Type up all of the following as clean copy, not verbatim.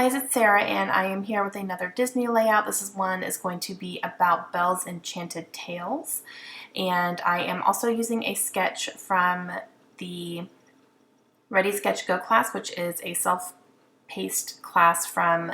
guys, it's Sarah and I am here with another Disney layout. This one is going to be about Belle's Enchanted Tales, and I am also using a sketch from the Ready Sketch Go class, which is a self-paced class from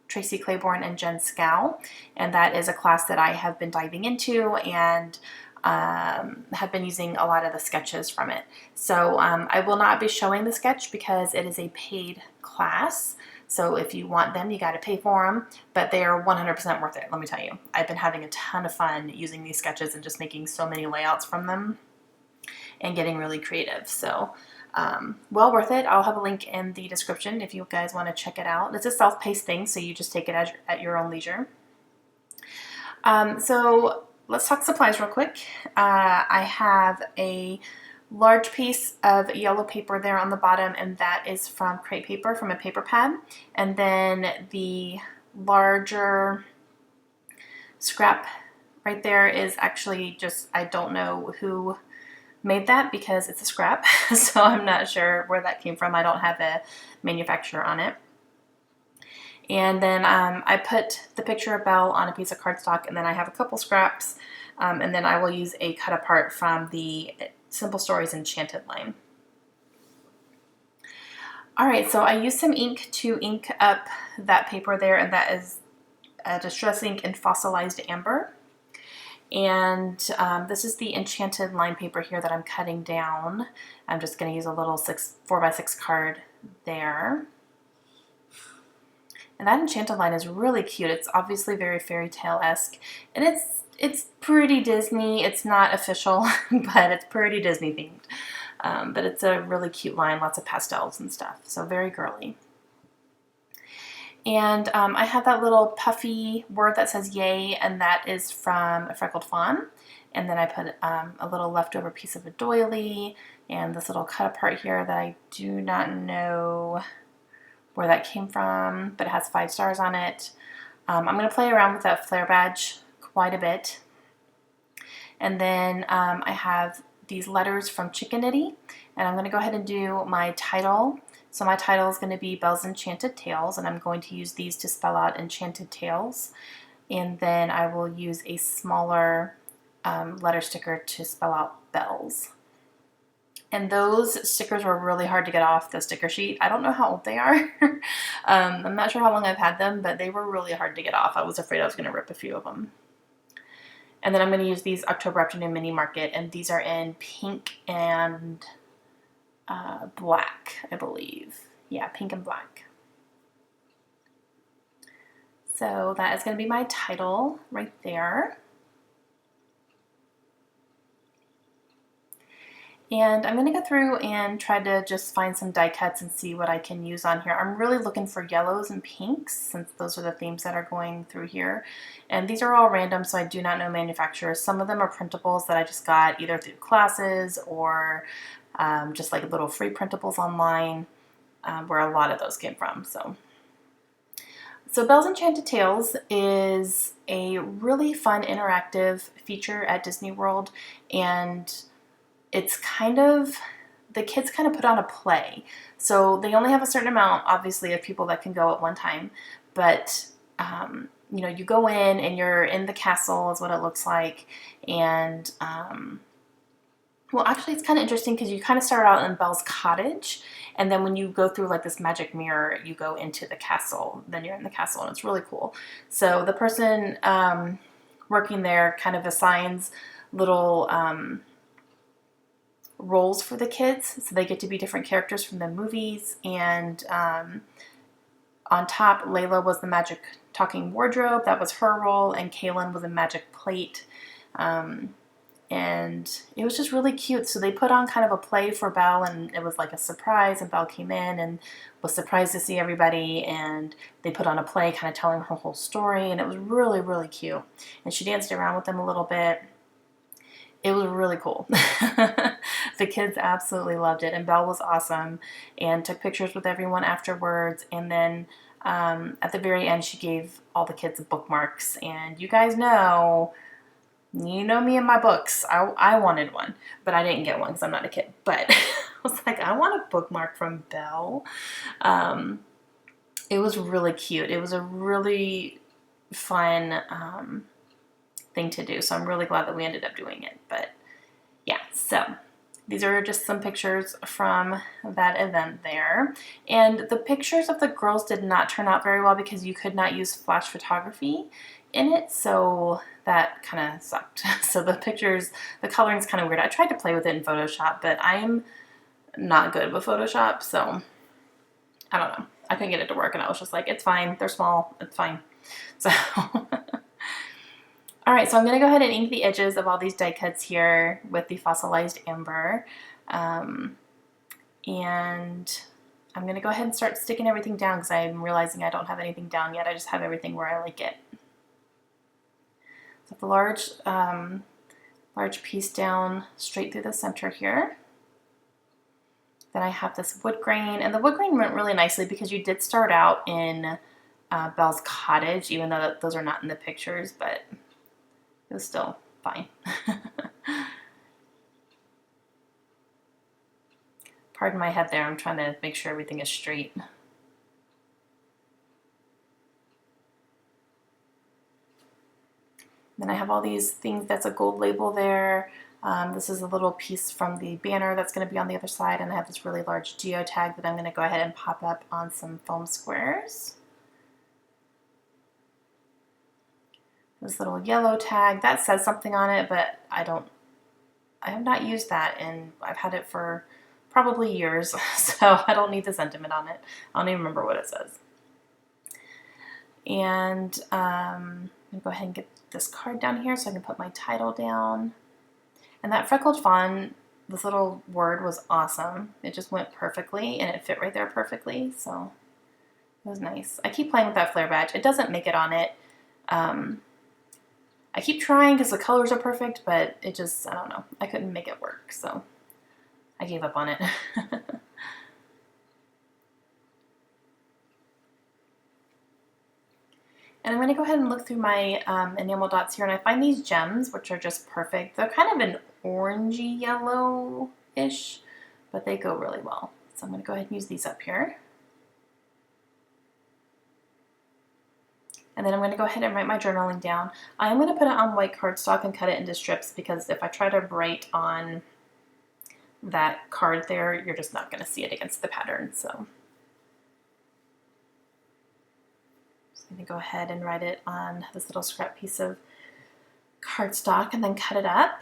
Tracy Claiborne and Jen Scow, and that is a class that I have been diving into and have been using a lot of the sketches from it. So I will not be showing the sketch because it is a paid class. So if you want them, you got to pay for them, but they are 100% worth it, let me tell you. I've been having a ton of fun using these sketches and just making so many layouts from them and getting really creative. So well worth it. I'll have a link in the description if you guys want to check it out. It's a self-paced thing, so you just take it at your own leisure. So let's talk supplies real quick. I have a large piece of yellow paper there on the bottom, and that is from crepe paper, from a paper pad. And then the larger scrap right there is actually just, I don't know who made that because it's a scrap, so I'm not sure where that came from. I don't have a manufacturer on it. And then I put the picture of Belle on a piece of cardstock, and then I have a couple scraps, and then I will use a cut apart from the Simple Stories Enchanted line. Alright, so I used some ink to ink up that paper there, and that is Distress ink in fossilized amber. And this is the Enchanted line paper here that I'm cutting down. I'm just going to use a little 4x6 card there. And that Enchanted line is really cute. It's obviously very fairy tale-esque, and it's pretty Disney. It's not official, but it's pretty Disney themed. But it's a really cute line, lots of pastels and stuff, so very girly. And I have that little puffy word that says yay, and that is from a Freckled Fawn. And then I put a little leftover piece of a doily and this little cut apart here that I do not know where that came from, but it has 5 stars on it. I'm going to play around with that flare badge quite a bit. And then I have these letters from Chickanity, and I'm going to go ahead and do my title. So my title is going to be Belle's Enchanted Tales, and I'm going to use these to spell out Enchanted Tales. And then I will use a smaller letter sticker to spell out Belle's. And those stickers were really hard to get off the sticker sheet. I don't know how old they are. I'm not sure how long I've had them, but they were really hard to get off. I was afraid I was going to rip a few of them. And then I'm going to use these October Afternoon Mini Market, and these are in pink and black, I believe. Yeah, pink and black. So that is going to be my title right there. And I'm going to go through and try to just find some die cuts and see what I can use on here. I'm really looking for yellows and pinks, since those are the themes that are going through here. And these are all random, so I do not know manufacturers. Some of them are printables that I just got either through classes or just like little free printables online, where a lot of those came from. So Belle's Enchanted Tales is a really fun interactive feature at Disney World, and it's kind of, the kids kind of put on a play. So they only have a certain amount, obviously, of people that can go at one time. But, you know, you go in and you're in the castle is what it looks like. And, well, actually, it's kind of interesting because you kind of start out in Belle's cottage. And then when you go through like this magic mirror, you go into the castle. Then you're in the castle, and it's really cool. So the person working there kind of assigns little roles for the kids, so they get to be different characters from the movies. And on top, Layla was the magic talking wardrobe, that was her role, and Kaylin was a magic plate. And it was just really cute. So they put on kind of a play for Belle, and it was like a surprise, and Belle came in and was surprised to see everybody, and they put on a play kind of telling her whole story, and it was really, really cute. And she danced around with them a little bit. It was really cool. The kids absolutely loved it, and Belle was awesome and took pictures with everyone afterwards. And then at the very end, she gave all the kids bookmarks. And you guys know, you know me and my books. I wanted one, but I didn't get one because I'm not a kid. But I was like, I want a bookmark from Belle. it was really cute. It was a really fun thing to do. So I'm really glad that we ended up doing it. But yeah, so these are just some pictures from that event there. And the pictures of the girls did not turn out very well because you could not use flash photography in it. So that kind of sucked. So the pictures, the coloring is kind of weird. I tried to play with it in Photoshop, but I'm not good with Photoshop. So I don't know. I couldn't get it to work, and I was just like, it's fine. They're small. It's fine. So, all right. So I'm going to go ahead and ink the edges of all these die cuts here with the fossilized amber. And I'm going to go ahead and start sticking everything down because I'm realizing I don't have anything down yet. I just have everything where I like it. So the large piece down straight through the center here. Then I have this wood grain, and the wood grain went really nicely because you did start out in Belle's cottage, even though those are not in the pictures, but it was still fine. Pardon my head there, I'm trying to make sure everything is straight. Then I have all these things, that's a gold label there. This is a little piece from the banner that's going to be on the other side, and I have this really large geotag that I'm going to go ahead and pop up on some foam squares. This little yellow tag, that says something on it, but I have not used that, and I've had it for probably years, so I don't need the sentiment on it. I don't even remember what it says. And I'm going to go ahead and get this card down here so I can put my title down. And that freckled fawn, this little word was awesome. It just went perfectly, and it fit right there perfectly, so it was nice. I keep playing with that flare badge. It doesn't make it on it. I keep trying because the colors are perfect, but it just, I don't know. I couldn't make it work, so I gave up on it. And I'm going to go ahead and look through my enamel dots here, and I find these gems, which are just perfect. They're kind of an orangey yellow-ish, but they go really well. So I'm going to go ahead and use these up here. And then I'm going to go ahead and write my journaling down. I'm going to put it on white cardstock and cut it into strips, because if I try to write on that card there, you're just not going to see it against the pattern. So I'm going to go ahead and write it on this little scrap piece of cardstock and then cut it up.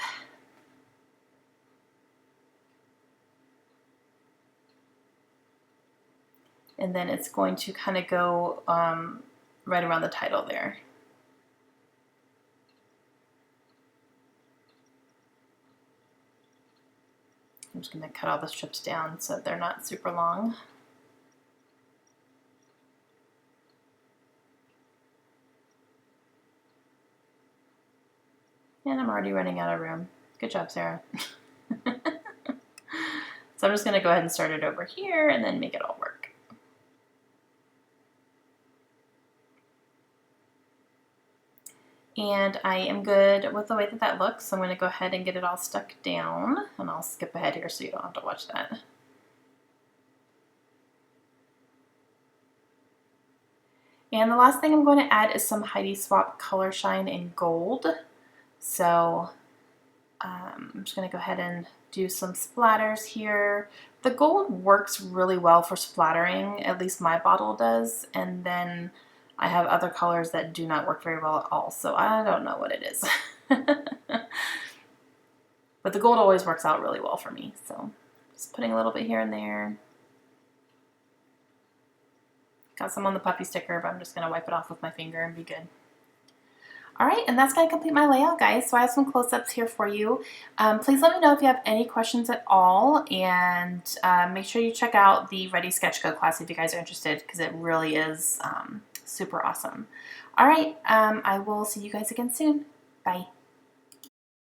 And then it's going to kind of go right around the title there. I'm just going to cut all the strips down so they're not super long. And I'm already running out of room. Good job, Sarah. So I'm just going to go ahead and start it over here and then make it all work. And I am good with the way that that looks, so I'm going to go ahead and get it all stuck down. And I'll skip ahead here so you don't have to watch that. And the last thing I'm going to add is some Heidi Swap Color Shine in gold. So I'm just going to go ahead and do some splatters here. The gold works really well for splattering, at least my bottle does, and then I have other colors that do not work very well at all, so I don't know what it is. But the gold always works out really well for me, so just putting a little bit here and there. Got some on the puppy sticker, but I'm just going to wipe it off with my finger and be good. All right, and that's going to complete my layout, guys. So I have some close-ups here for you. Please let me know if you have any questions at all, and make sure you check out the Ready Sketch Co class if you guys are interested, because it really is super awesome. All right, I will see you guys again soon. Bye.